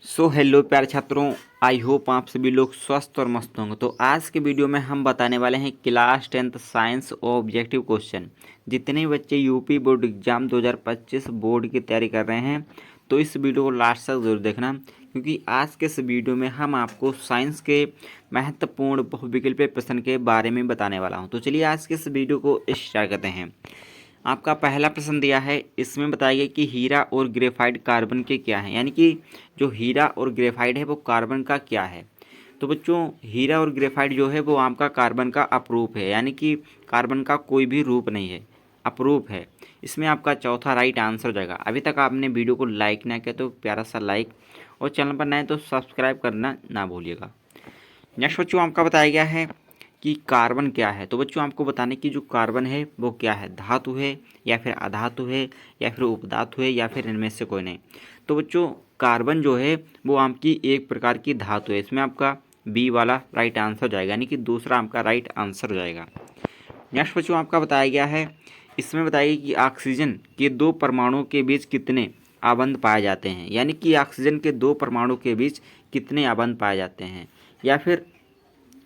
Hello प्यारे छात्रों, I hope आप सभी लोग स्वस्थ और मस्त होंगे। तो आज के वीडियो में हम बताने वाले हैं class 10th science objective question. जितने बच्चे यूपी बोर्ड एग्जाम 2025 बोर्ड की तैयारी कर रहे हैं तो इस वीडियो को लास्ट तक जरूर देखना, क्योंकि आज के इस वीडियो में हम आपको साइंस के महत्वपूर्ण बहुविकल्पीय प्रश्न के बारे में बताने वाला हूँ। तो चलिए आज के इस वीडियो को स्टार्ट करते हैं। आपका पहला प्रश्न दिया है, इसमें बताइए कि हीरा और ग्रेफाइट कार्बन के क्या हैं, यानी कि जो हीरा और ग्रेफाइट है वो कार्बन का क्या है। तो बच्चों हीरा और ग्रेफाइट जो है वो आपका कार्बन का अपरूप है, यानी कि कार्बन का कोई भी रूप नहीं है, अपरूप है। इसमें आपका चौथा राइट आंसर हो जाएगा। अभी तक आपने वीडियो को लाइक ना किया तो प्यारा सा लाइक, और चैनल पर नए तो सब्सक्राइब करना ना भूलिएगा। नेक्स्ट बच्चों आपका बताया गया है कि कार्बन क्या है। तो बच्चों आपको बताने की जो कार्बन है वो क्या है, धातु है या फिर अधातु है या फिर उपधातु है या फिर इनमें से कोई नहीं। तो बच्चों कार्बन जो है वो आपकी एक प्रकार की धातु है। इसमें आपका बी वाला राइट आंसर हो जाएगा, यानी कि दूसरा आपका राइट आंसर हो जाएगा। नेक्स्ट बच्चों आपका बताया गया है, इसमें बताइए कि ऑक्सीजन के दो परमाणुओं के बीच कितने आबंध पाए जाते हैं, यानी कि ऑक्सीजन के दो परमाणु के बीच कितने आबंध पाए जाते हैं। या फिर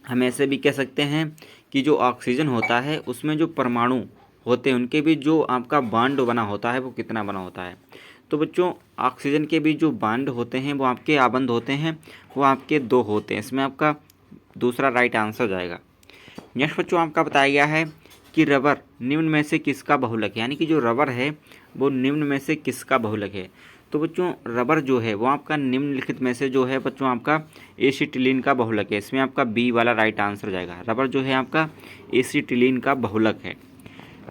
हम ऐसे भी कह सकते हैं कि जो ऑक्सीजन होता है उसमें जो परमाणु होते हैं उनके बीच जो आपका बॉन्ड बना होता है वो कितना बना होता है। तो बच्चों ऑक्सीजन के बीच जो बॉन्ड होते हैं वो आपके आबंध होते हैं, वो आपके दो होते हैं। इसमें आपका दूसरा राइट आंसर हो जाएगा। नेक्स्ट बच्चों आपका बताया गया है कि रबर निम्न में से किसका बहुलक है, यानी कि जो रबर है वो निम्न में से किसका बहुलक है। तो बच्चों रबर जो है वो आपका निम्नलिखित में से जो है बच्चों आपका एसिटिलीन का बहुलक है। इसमें आपका बी वाला राइट आंसर हो जाएगा। रबर जो है आपका एसिटिलीन का बहुलक है।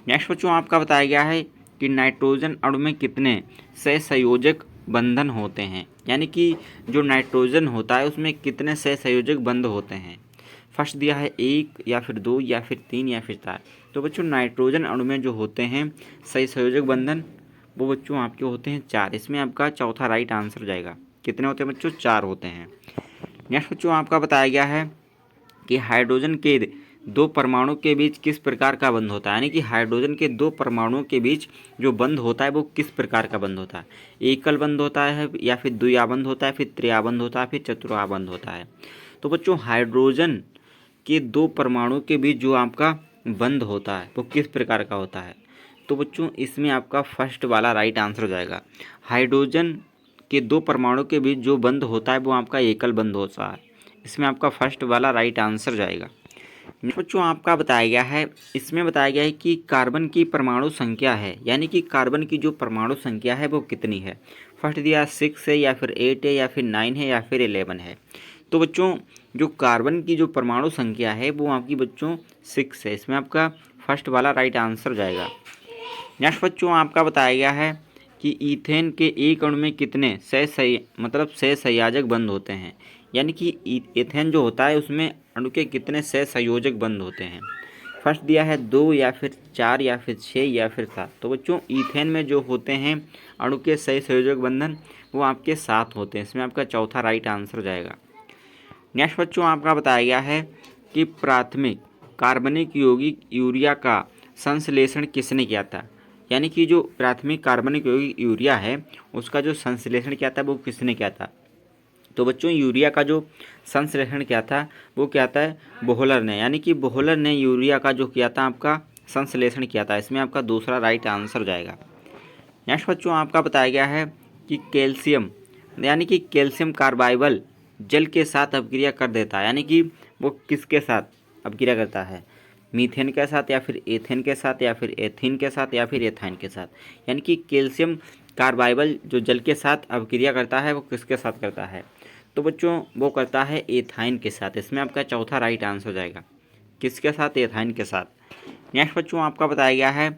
नेक्स्ट बच्चों आपका बताया गया है कि नाइट्रोजन अणु में कितने सहसंयोजक बंधन होते हैं, यानी कि जो नाइट्रोजन होता है उसमें कितने सहसंयोजक बंध होते हैं। फर्स्ट दिया है एक या फिर दो या फिर तीन या फिर चार। तो बच्चों नाइट्रोजन अणु में जो होते हैं सहसंयोजक बंधन वो बच्चों आपके होते हैं चार। इसमें आपका चौथा राइट आंसर हो जाएगा। कितने होते हैं बच्चों, चार होते हैं। नेक्स्ट बच्चों आपका बताया गया है कि हाइड्रोजन के दो परमाणु के बीच किस प्रकार का बंध होता है, यानी कि हाइड्रोजन के दो परमाणुओं के बीच जो बंध होता है वो किस प्रकार का बंध होता है। एकल बंध होता है या फिर द्विआबंध होता है, फिर त्रिआबंध होता है, फिर चतुराबंध होता है। तो बच्चों हाइड्रोजन के दो परमाणु के बीच जो आपका बंध होता है वो किस प्रकार का होता है। तो बच्चों इसमें आपका फर्स्ट वाला राइट आंसर हो जाएगा। हाइड्रोजन के दो परमाणु के बीच जो बंध होता है वो आपका एकल बंध होता है। इसमें आपका फर्स्ट वाला राइट आंसर जाएगा। बच्चों आपका बताया गया है, इसमें बताया गया है कि कार्बन की परमाणु संख्या है, यानी कि कार्बन की जो परमाणु संख्या है वो कितनी है। फर्स्ट दिया 6 है या फिर 8 है या फिर 9 है या फिर 11 है। तो बच्चों जो कार्बन की जो परमाणु संख्या है वो आपकी बच्चों 6 है। इसमें आपका फर्स्ट वाला राइट आंसर जाएगा। नेक्स्ट बच्चों आपका बताया गया है कि ईथेन के एक अणु में कितने सहसंयोजक बंध होते हैं, यानी कि ईथेन जो होता है उसमें अणु के कितने सहसंयोजक बंध होते हैं। फर्स्ट दिया है 2 या फिर 4 या फिर 6 या फिर 7। तो बच्चों ईथेन में जो होते हैं अणु के सहसंयोजक बंधन वो आपके 7 होते हैं। इसमें आपका चौथा राइट आंसर जाएगा। नेक्स्ट बच्चों आपका बताया गया है कि प्राथमिक कार्बनिक यौगिक यूरिया का संश्लेषण किसने किया था, यानी कि जो प्राथमिक कार्बनिक यौगिक यूरिया है उसका जो संश्लेषण किया था वो किसने किया था। तो बच्चों यूरिया का जो संश्लेषण किया था वो क्या था, बोहलर ने, यानी कि बोहलर ने यूरिया का जो किया था आपका संश्लेषण किया था। इसमें आपका दूसरा राइट आंसर जाएगा। नेक्स्ट बच्चों आपका बताया गया है कि कैल्शियम, यानी कि कैल्शियम कार्बाइबल जल के साथ अपक्रिया कर देता है, यानी कि वो किसके साथ अपक्रिया करता है, मीथेन के साथ या फिर एथेन के साथ या फिर एथीन के साथ या फिर एथाइन के साथ। यानी कि कैल्शियम कार्बाइबल जो जल के साथ अपक्रिया करता है वो किसके साथ करता है। तो बच्चों वो करता है एथाइन के साथ। इसमें आपका चौथा राइट आंसर हो जाएगा। किसके साथ, एथाइन के साथ। नेक्स्ट बच्चों आपका बताया गया है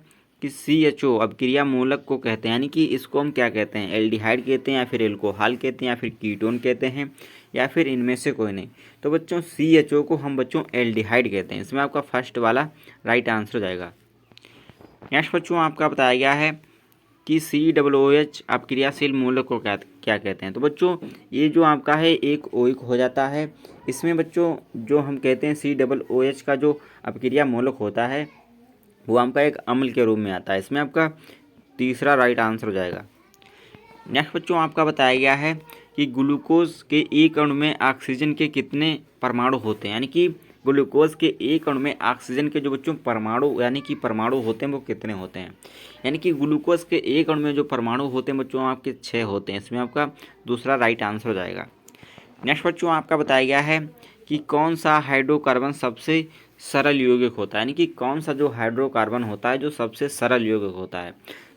कि CHO अपक्रिया मूलक को कहते हैं, यानी कि इसको हम क्या कहते हैं, एल्डिहाइड कहते हैं या फिर एल्कोहल कहते हैं या फिर कीटोन कहते हैं या फिर इनमें से कोई नहीं। तो बच्चों CHO को हम बच्चों एल्डिहाइड कहते हैं। इसमें आपका फर्स्ट वाला राइट आंसर हो जाएगा। नेक्स्ट बच्चों आपका बताया गया है कि COOH अपक्रियाशील मूलक को क्या कहते हैं। तो बच्चों ये जो आपका है एक OH हो जाता है। इसमें बच्चों जो हम कहते हैं COOH का जो अपक्रिया मूलक होता है वो आपका एक अम्ल के रूप में आता है। इसमें आपका तीसरा राइट आंसर हो जाएगा। नेक्स्ट बच्चों आपका बताया गया है कि ग्लूकोज के एक अणु में ऑक्सीजन के कितने परमाणु होते हैं, यानी कि ग्लूकोज के एक अणु में ऑक्सीजन के जो बच्चों परमाणु यानी कि परमाणु होते हैं वो कितने होते हैं। यानी कि ग्लूकोज के एक अणु में जो परमाणु होते हैं बच्चों आपके 6 होते हैं। इसमें आपका दूसरा राइट आंसर हो जाएगा। नेक्स्ट बच्चों आपका बताया गया है कि कौन सा हाइड्रोकार्बन सबसे सरल यौगिक होता है, यानी कि कौन सा जो हाइड्रोकार्बन होता है जो सबसे सरल यौगिक होता है।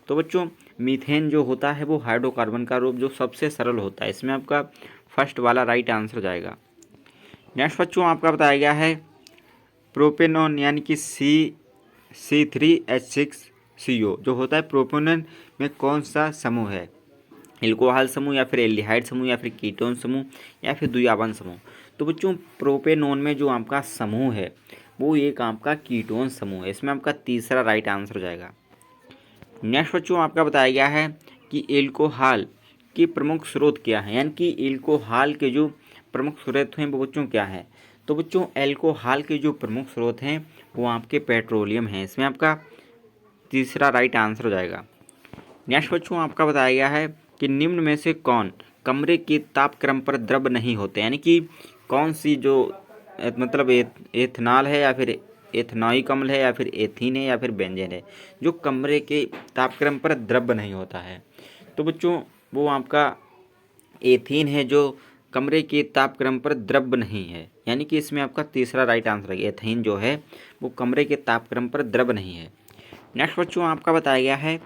तो बच्चों मीथेन जो होता है वो हाइड्रोकार्बन का रूप जो सबसे सरल होता है। इसमें आपका फर्स्ट वाला राइट आंसर हो जाएगा। नेक्स्ट बच्चों आपका बताया गया है प्रोपेनॉन यानी कि C3H6CO जो होता है प्रोपेनॉन में कौन सा समूह है, एल्कोहल समूह या फिर एल्डिहाइड समूह या फिर कीटोन समूह या फिर द्विआवन समूह। तो बच्चों प्रोपेनॉन में जो आपका समूह है वो एक आपका कीटोन समूह है। इसमें आपका तीसरा राइट आंसर हो जाएगा। नेक्स्ट बच्चों आपका बताया गया है कि एल्कोहल के प्रमुख स्रोत क्या है, यानी कि एल्कोहल के जो प्रमुख स्रोत हैं वो बच्चों क्या है। तो बच्चों एल्कोहल के जो प्रमुख स्रोत हैं वो आपके पेट्रोलियम हैं। इसमें आपका तीसरा राइट आंसर हो जाएगा। नेक्स्ट बच्चों आपका बताया गया है कि निम्न में से कौन कमरे के तापक्रम पर द्रव नहीं होते, यानी कि कौन सी जो मतलब एथनॉल है या फिर एथनॉइक अम्ल है या फिर एथीन है या फिर बेंजीन है जो कमरे के तापक्रम पर द्रव नहीं होता है। तो बच्चों वो आपका एथीन है जो कमरे के तापक्रम पर द्रव नहीं है, यानी कि इसमें आपका तीसरा राइट आंसर है। एथीन जो है वो कमरे के तापक्रम पर द्रव नहीं है। नेक्स्ट बच्चों आपका बताया गया है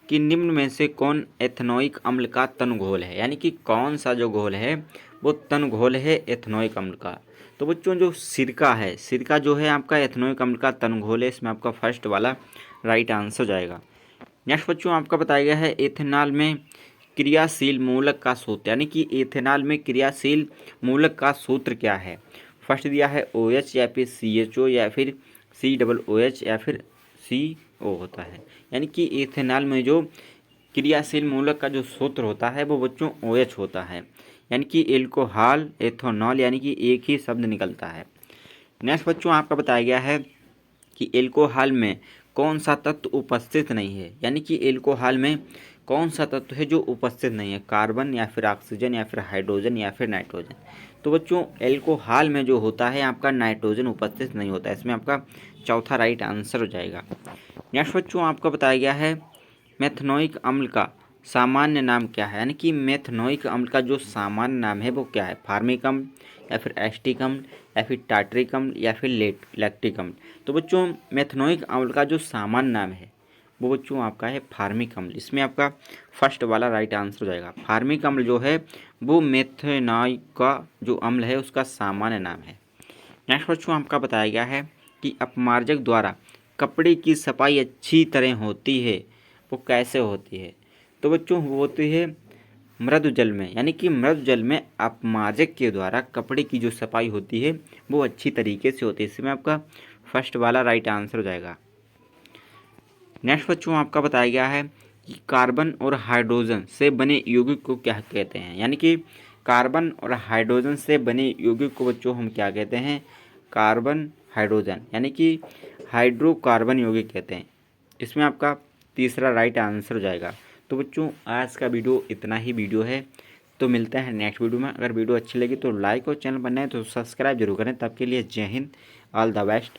कि निम्न में से कौन एथनोइक अम्ल का तनघोल है, यानी कि कौन सा जो घोल है वो तनघोल है एथनोइक अम्ल का। तो बच्चों जो सिरका है, सिरका जो है आपका एथनोइक अम्ल का तनघोल है। इसमें आपका फर्स्ट वाला राइट आंसर हो जाएगा। नेक्स्ट बच्चों आपका बताया गया है एथेनॉल में क्रियाशील मूलक का सूत्र, यानी कि एथेनॉल में क्रियाशील मूलक का सूत्र क्या है। फर्स्ट दिया है OH या फिर CHO या फिर COOH या फिर CO होता है। यानी कि एथेनॉल में जो क्रियाशील मूलक का जो सूत्र होता है वो बच्चों OH होता है, यानी कि एल्कोहल एथेनॉल, यानी कि एक ही शब्द निकलता है। नेक्स्ट बच्चों आपका बताया गया है कि एल्कोहल में कौन सा तत्व उपस्थित नहीं है, यानी कि एल्कोहल में कौन सा तत्व है जो उपस्थित नहीं है, कार्बन या फिर ऑक्सीजन या फिर हाइड्रोजन या फिर नाइट्रोजन। तो बच्चों एल्कोहल में जो होता है आपका नाइट्रोजन उपस्थित नहीं होता है। इसमें आपका चौथा राइट आंसर हो जाएगा। नेक्स्ट बच्चों आपका बताया गया है मेथनोइक अम्ल का सामान्य नाम क्या है, यानी कि मेथनोइक अम्ल का जो सामान्य नाम है वो क्या है, फार्मिक अम्ल या फिर एस्टिक अम्ल या फिर टार्टरिक अम्ल या फिर लैक्टिक अम्ल। तो बच्चों मेथनोइक अम्ल का जो सामान्य नाम है वो बच्चों आपका है फार्मिक अम्ल। इसमें आपका फर्स्ट वाला राइट आंसर हो जाएगा। फार्मिक अम्ल जो है वो मेथनोइक का जो अम्ल है उसका सामान्य नाम है। नेक्स्ट बच्चों आपका बताया गया है कि अपमार्जक द्वारा कपड़े की सफाई अच्छी तरह होती है, वो कैसे होती है। तो बच्चों वो होती है मृदु जल में, यानी कि मृदु जल में अपमार्जक के द्वारा कपड़े की जो सफाई होती है वो अच्छी तरीके से होती है। इसमें आपका फर्स्ट वाला राइट आंसर हो जाएगा। नेक्स्ट बच्चों आपका बताया गया है कि कार्बन और हाइड्रोजन से बने यौगिक को क्या कहते हैं, यानी कि कार्बन और हाइड्रोजन से बने यौगिक को बच्चों हम क्या कहते हैं, कार्बन हाइड्रोजन, यानी कि हाइड्रोकार्बन यौगिक कहते हैं। इसमें आपका तीसरा राइट आंसर हो जाएगा। तो बच्चों आज का वीडियो इतना ही वीडियो है, तो मिलता है नेक्स्ट वीडियो में। अगर वीडियो अच्छी लगी तो लाइक और चैनल पर नए तो सब्सक्राइब जरूर करें। तब के लिए जय हिंद, ऑल द बेस्ट।